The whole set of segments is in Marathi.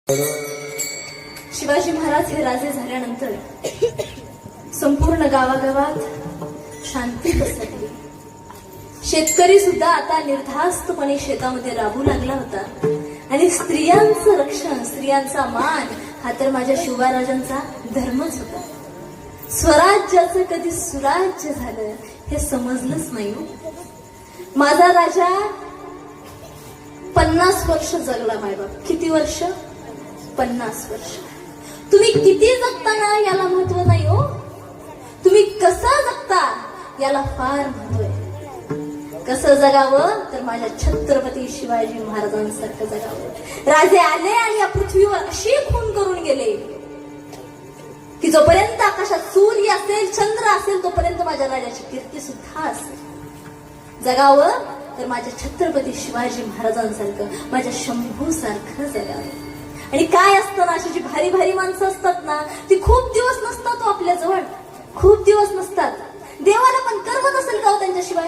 शिवाजी महाराज हे राजे झाल्यानंतर संपूर्ण गावागावात शांती पसरली. शेतकरी सुद्धा आता निर्धास्तपणे शेतामध्ये राबू लागला होता आणि स्त्रियांचं रक्षण, स्त्रियांचा मान हा तर माझ्या शिवराजांचा धर्मच होता. स्वराज्याचं कधी सुराज्य झालं हे समजलंच नाही. माझा राजा 50 वर्ष जगला. मायबाप किती वर्ष? 50 वर्ष. तुम्ही किती जगता ना याला महत्व नाही हो, तुम्ही कसं जगता याला फार महत्व आहे. कसं जगावं तर माझ्या छत्रपती शिवाजी महाराजांसारखं जगावं. राजे आले आणि या पृथ्वीवर अशी खून करून गेले की जोपर्यंत आकाशात सूर्य असेल, चंद्र असेल, तोपर्यंत माझ्या राजाची कीर्ती सुद्धा असेल. जगावं तर माझ्या छत्रपती शिवाजी महाराजांसारखं, माझ्या शंभू सारखं जगावं. आणि काय असतं ना, अशी जी भारी भारी माणसं असतात ना, ती खूप दिवस नसतात हो आपल्या जवळ, खूप दिवस नसतात. देवाला पण करमत असेल का हो त्यांच्याशिवाय?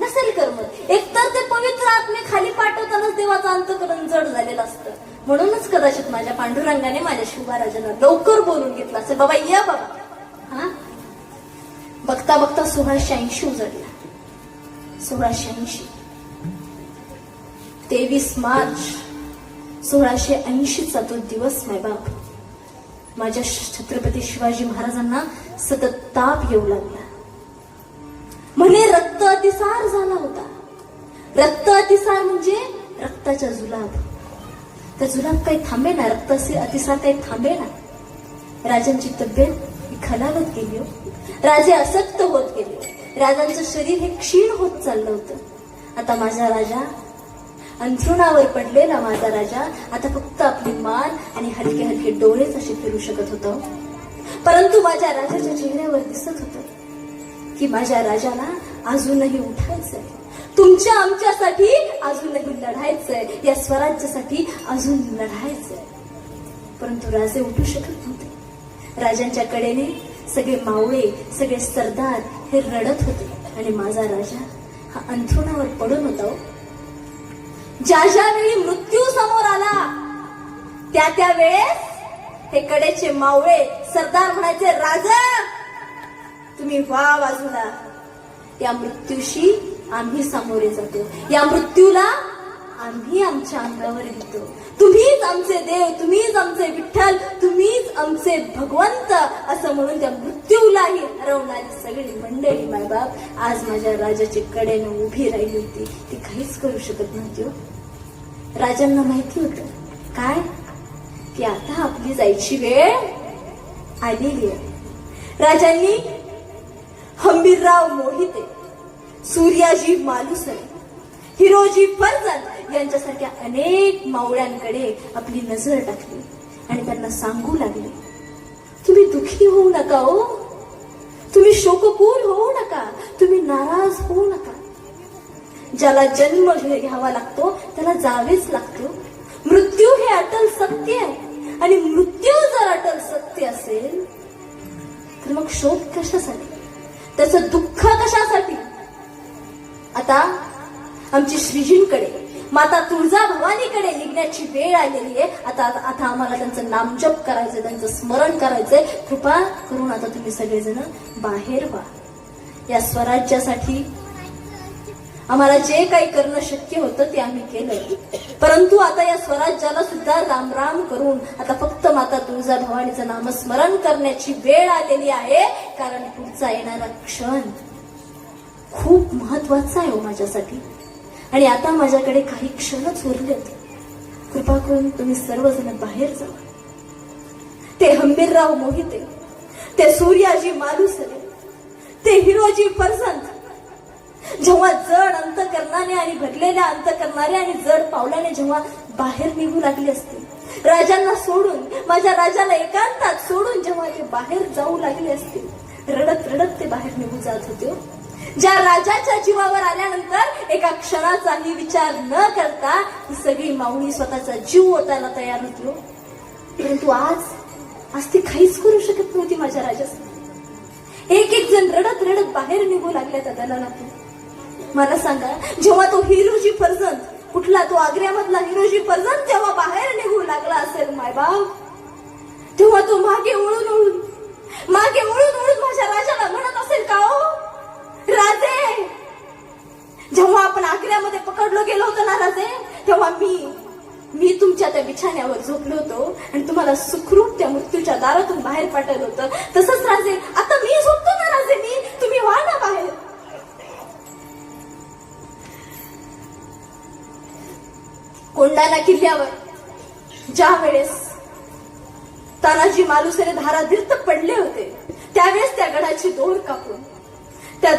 नसेल करमत. एकतर ते पवित्र आत्मे खाली पाठवतानाच देवाचं अंतःकरण जड झालेलं असतं. म्हणूनच कदाचित माझ्या पांडुरंगाने माझ्या शिवराजाला लवकर बोलून घेतलं असेल. बाबा या बाबा. हा, बघता बघता 1680 उजडला. 1680 23 मार्च 1680चा तो दिवस. मायबाप, माझ्या छत्रपती शिवाजी महाराजांना सतत ताप येऊ लागला. म्हणे रक्त अतिसार झाला होता. रक्त अतिसार म्हणजे रक्ताच्या जुलाब. त्या जुलाब काही थांबे ना, रक्त अतिसार काही थांबे ना. राजांची तब्येत खलावत गेली हो. राजे असक्त होत गेले. राजांचं शरीर हे क्षीण होत चाललं होतं. आता माझा राजा, अंथरुणावर पडलेला माझा राजा, आता फक्त आपली मान आणि हलके हलके डोळेच असे फिरू शकत होतं. परंतु माझ्या राजाच्या चेहऱ्यावर दिसत होतं की माझ्या राजाला अजूनही उठायचंय. तुमच्या आमच्यासाठी अजूनही लढायचंय, या स्वराज्यासाठी अजून लढायचंय. परंतु राजे उठू शकत नव्हते. राजांच्या कडेने सगळे मावळे, सगळे सरदार हे रडत होते आणि माझा राजा हा अंथरुणावर पडून होता. ज्या वेळी मृत्यू समोर आला त्या वेळेस हे कडेचे मावळे सरदार म्हणायचे, राजा तुम्ही व्हा बाजूला, या मृत्यूशी आम्ही सामोरे जातो, या मृत्यूला आम्ही आमच्या अंगावर घेतो. तुम्हीच आमचे देव, तुम्हीच आमचे विठ्ठल, तुम्हीच आमचे भगवंत, असं म्हणून त्या मृत्यूलाही हरवणारी सगळी मंडळी मायबाप आज माझ्या राजाच्या कडेनं उभी राहिली होती. ती काहीच करू शकत नव्हती. राजांना माहिती होतं काय, की आता आपली जायची वेळ आलेली आहे. राजांनी हंबीरराव मोहिते, सूर्याजी मालुसरे, हिरोजी फर्जंद यांच्यासारख्या अनेक मावळ्यांकडे आपली नजर टाकली आणि त्यांना सांगू लागले, तुम्ही दुःखी होऊ नका हो, तुम्ही शोककूल होऊ नका, तुम्ही नाराज होऊ नका. ज्याला जन्म घ्यावा लागतो त्याला जावेच लागतो. मृत्यू हे अटल सत्य आहे आणि मृत्यू जर अटल सत्य असेल तर मग शोक कशासाठी, त्याचं दुःख कशासाठी. आता आमची श्रीजींकडे, माता तुळजा भवानीकडे निघण्याची वेळ आलेली आहे. आता आम्हाला त्यांचं नामजप करायचंय, त्यांचं स्मरण करायचंय. कृपा करून आता तुम्ही सगळेजण बाहेर व्हा. या स्वराज्यासाठी आम्हाला जे काही करणं शक्य होतं ते आम्ही केलं. परंतु आता या स्वराज्याला सुद्धा राम राम करून आता फक्त माता तुळजा भवानीचं नामस्मरण करण्याची वेळ आलेली आहे. कारण पुढचा येणारा क्षण खूप महत्वाचा आहे हो माझ्यासाठी. आणि आता माझ्याकडे काही क्षणच उरलेत. कृपा करून तुम्ही सर्वजण बाहेर जा. ते हंबीरराव मोहिते, ते सूर्याजी मालुसरे, ते हिरोजी फर्जंद जेव्हा जड अंतकरणाने आणि भरलेल्या अंतकरणाने आणि जड पावलाने जेव्हा बाहेर निघू लागले असते, राजांना सोडून, माझ्या राजाला एकांतात सोडून जेव्हा ते बाहेर जाऊ लागले असते, रडत रडत ते बाहेर निघू जात होते. ज्या राजाच्या जीवावर आल्यानंतर एका क्षणाचाही विचार न करता ही सगळी माऊली स्वतःचा जीव ओतायला तयार होती. परंतु आज ती काहीच करू शकत नव्हती माझ्या राजासाठी. एक एक जण रडत रडत बाहेर निघू लागले त्या दलालातून. मला सांगा, जेव्हा तो हिरोजी फर्जंद कुठला तो आग्र्यामधला हिरोजी पर्जन जेव्हा बाहेर निघू लागला असेल मायबाप, तेव्हा तो मागे वळून माझ्या राजाला म्हणत असेल का हो राजे, जेव्हा आपण आग्र्यामध्ये पकडलो गेलो होतो ना राजे, तेव्हा मी तुमच्या त्या बिछाण्यावर झोपलो होतो आणि तुम्हाला सुखरूप त्या मृत्यूच्या दारातून बाहेर पाठवलं होतं. तसंच राजे आता मी झोपतो ना राजे, तुम्ही व्हा ना बाहेर. कोंढाणा किल्ल्यावर ज्या वेळेस तानाजी मालुसरे धाराधीर्थ पडले होते, त्यावेळेस त्या गडाची दोर कापून त्या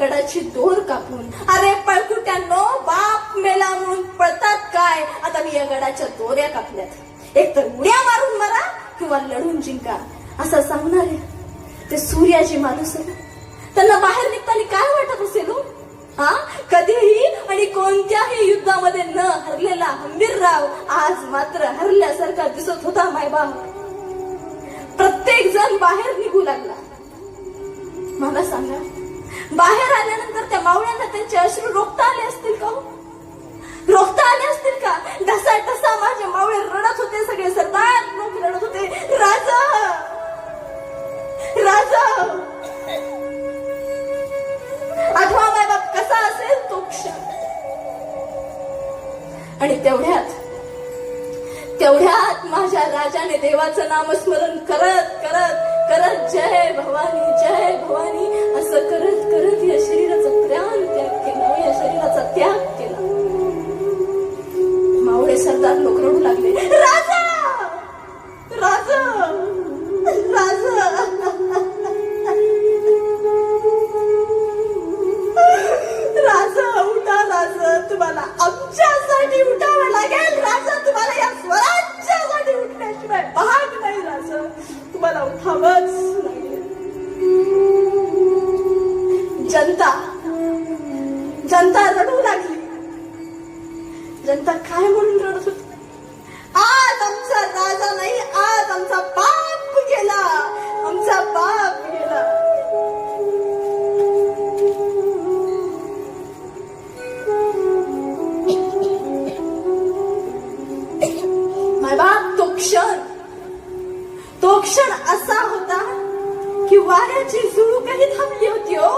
गडाची दोर कापून, अरे पळकुट्यांनो, बाप मेला म्हणून पळतात काय, आता मी या गडाच्या दोऱ्या कापल्यात, एक तर उड्या मारून मारा किंवा लढून जिंका असं सांगणारे ते सूर्याजी मालुसरे. त्यांना बाहेर निघताना काय वाटत असेल हो? कधीही आणि कोणत्याही युद्धामध्ये न हरलेला हंबीरराव आज मात्र हरल्यासारखा दिसत होता मायबाप. प्रत्येक जण बाहेर निघू लागला. मला सांगा, बाहेर आल्यानंतर त्या मावळ्यांना त्यांचे अश्रू रोखता आले असतील का? रोखता आले असतील का? ढसा माझे मावळे रडत होते, सगळे सरदार लोक रडत होते, राजा राजा. आठवा मायबाप कसा असेल तो क्षण. आणि तेवढ्यात माझ्या राजाने देवाचं नामस्मरण करत करत करत जय भवानी असं करत करत या शरीराचा प्राण त्याग केला, या शरीराचा त्याग केला. मावळे सरदार लोक रडू लागले, राजा राजा राजा राजा उठा, राजा तुम्हाला आमच्यासाठी उठावं लागेल, राजा तुम्हाला या स्वराज्यासाठी उठण्याशिवाय भाग नाही, राजा तुम्हाला उठावंच लागेल. जनता रडू लागली. जनता काय म्हणून रडत होती? आज आमचा राजा नाही, आज आमचा बाप गेला, आमचा बाप गेला. मायबाप, तो क्षण असा होता की वाऱ्याची झुळूकही थांबली होती हो.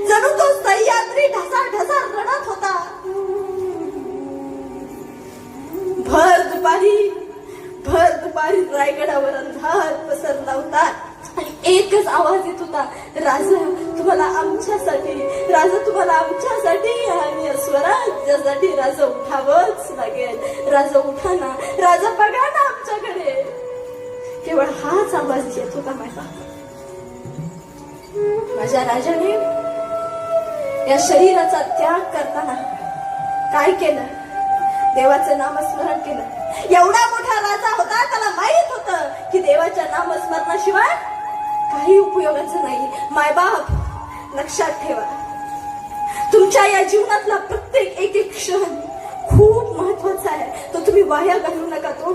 जणू तो सह्याद्री ढसा रडत होता. भर दुपारी रायगडावर अंधार पसरला होता आणि एकच आवाज येत होता, राजा तुम्हाला आमच्यासाठी, राजा तुम्हाला आमच्यासाठी आणि या स्वराज्यासाठी राजा उठावंच लागेल. राजा उठा ना, राजा बघा ना आमच्याकडे. केवळ हाच आवाज येत होता माझ्या राजाने या शरीराचा त्याग करताना काय केलं? देवाचं नामस्मरण केलं. एवढा मोठा राजा होता, त्याला माहित होतं की देवाच्या नामस्मरणाशिवाय काही उपयोगाचं नाही. मायबाप, लक्षात ठेवा, तुमच्या या जीवनातला प्रत्येक एक क्षण खूप महत्वाचा आहे. तो तुम्ही वाया घालू नका. तो